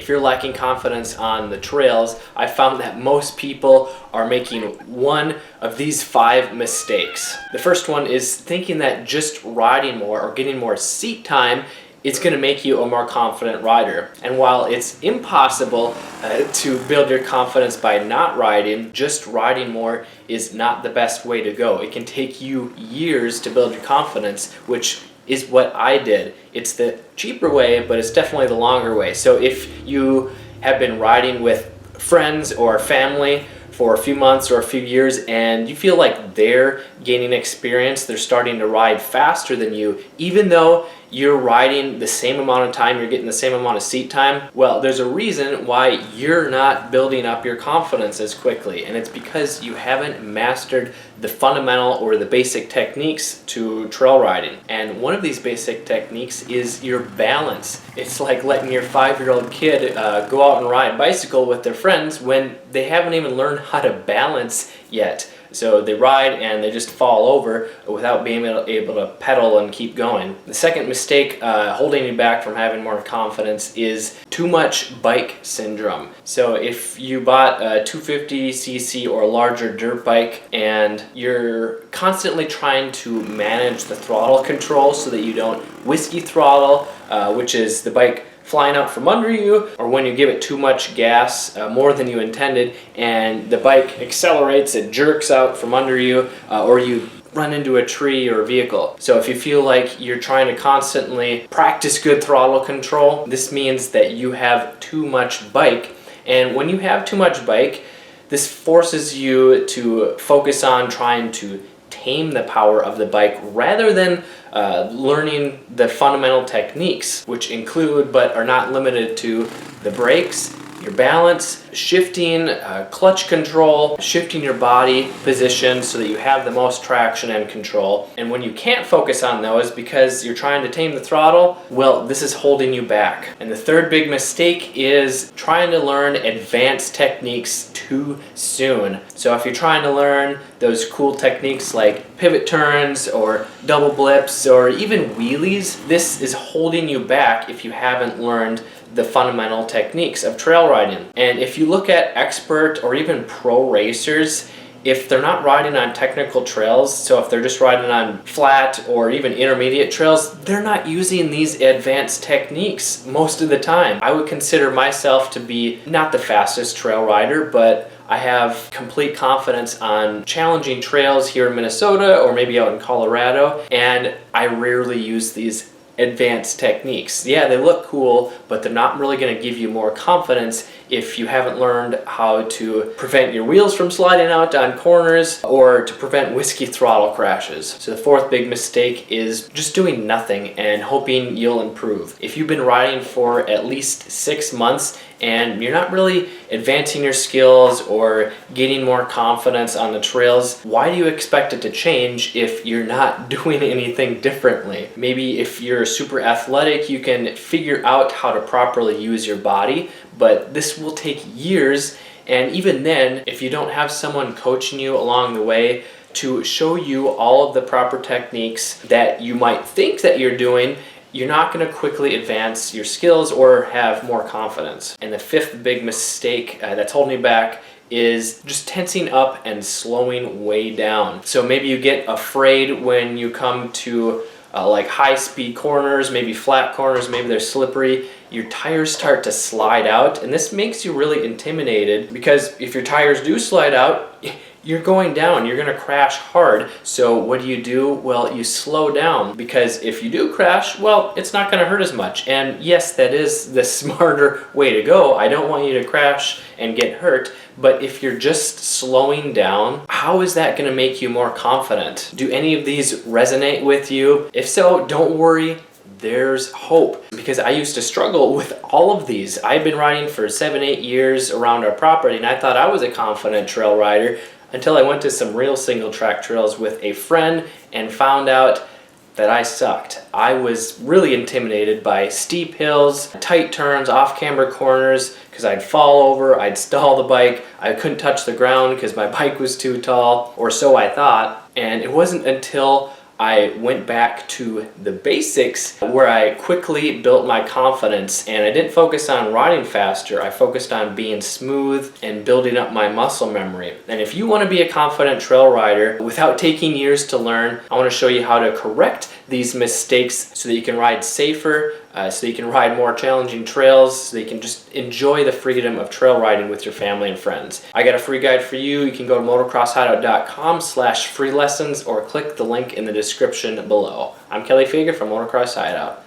if you're lacking confidence on the trails, I found that most people are making one of these 5 mistakes. The first one is thinking that just riding more or getting more seat time is going to make you a more confident rider. And while it's impossible to build your confidence by not riding, just riding more is not the best way to go. It can take you years to build your confidence, which is what I did. It's the cheaper way, but it's definitely the longer way. So if you have been riding with friends or family for a few months or a few years and you feel like they're gaining experience, they're starting to ride faster than you, even though you're riding the same amount of time, you're getting the same amount of seat time, well, there's a reason why you're not building up your confidence as quickly, and it's because you haven't mastered the fundamental or the basic techniques to trail riding. And one of these basic techniques is your balance. It's like letting your 5-year-old kid go out and ride a bicycle with their friends when they haven't even learned how to balance yet. So they ride and they just fall over without being able to pedal and keep going. The second mistake holding you back from having more confidence is too much bike syndrome. So if you bought a 250cc or larger dirt bike and you're constantly trying to manage the throttle control so that you don't whiskey throttle, which is the bike flying out from under you, or when you give it too much gas, more than you intended, and the bike accelerates, it jerks out from under you, or you run into a tree or a vehicle. So if you feel like you're trying to constantly practice good throttle control, this means that you have too much bike. And when you have too much bike, this forces you to focus on trying to tame the power of the bike rather than learning the fundamental techniques, which include but are not limited to the brakes, your balance, shifting, clutch control, shifting your body position so that you have the most traction and control. And when you can't focus on those because you're trying to tame the throttle, well, this is holding you back. And the third big mistake is trying to learn advanced techniques too soon. So if you're trying to learn those cool techniques like pivot turns or double blips or even wheelies, this is holding you back if you haven't learned the fundamental techniques of trail riding. And if you look at expert or even pro racers, if they're not riding on technical trails, so if they're just riding on flat or even intermediate trails, they're not using these advanced techniques most of the time. I would consider myself to be not the fastest trail rider, but I have complete confidence on challenging trails here in Minnesota or maybe out in Colorado, and I rarely use these advanced techniques. Yeah, they look cool, but they're not really going to give you more confidence if you haven't learned how to prevent your wheels from sliding out on corners or to prevent whiskey throttle crashes. So the fourth big mistake is just doing nothing and hoping you'll improve. If you've been riding for at least 6 months and you're not really advancing your skills or gaining more confidence on the trails, why do you expect it to change if you're not doing anything differently? Maybe if you're super athletic, you can figure out how to properly use your body, but this will take years, and even then, if you don't have someone coaching you along the way to show you all of the proper techniques that you might think that you're doing, you're not going to quickly advance your skills or have more confidence. And the fifth big mistake that's holding you back is just tensing up and slowing way down. So maybe you get afraid when you come to like high-speed corners, maybe flat corners, maybe they're slippery. Your tires start to slide out, and this makes you really intimidated because if your tires do slide out, you're going down, you're gonna crash hard. So what do? Well, you slow down, because if you do crash, well, it's not gonna hurt as much. And yes, that is the smarter way to go. I don't want you to crash and get hurt, but if you're just slowing down, how is that gonna make you more confident? Do any of these resonate with you? If so, don't worry. There's hope, because I used to struggle with all of these. I've been riding for 7-8 years around our property, and I thought I was a confident trail rider until I went to some real single track trails with a friend and found out that I sucked. I was really intimidated by steep hills, tight turns, off-camber corners, because I'd fall over, I'd stall the bike, I couldn't touch the ground because my bike was too tall, or so I thought. And it wasn't until I went back to the basics where I quickly built my confidence, and I didn't focus on riding faster. I focused on being smooth and building up my muscle memory. And if you want to be a confident trail rider without taking years to learn, I want to show you how to correct these mistakes so that you can ride safer, so you can ride more challenging trails, so you can just enjoy the freedom of trail riding with your family and friends. I got a free guide for you. You can go to motocrosshideout.com/free lessons or click the link in the description below. I'm Kelly Fager from Motocross Hideout.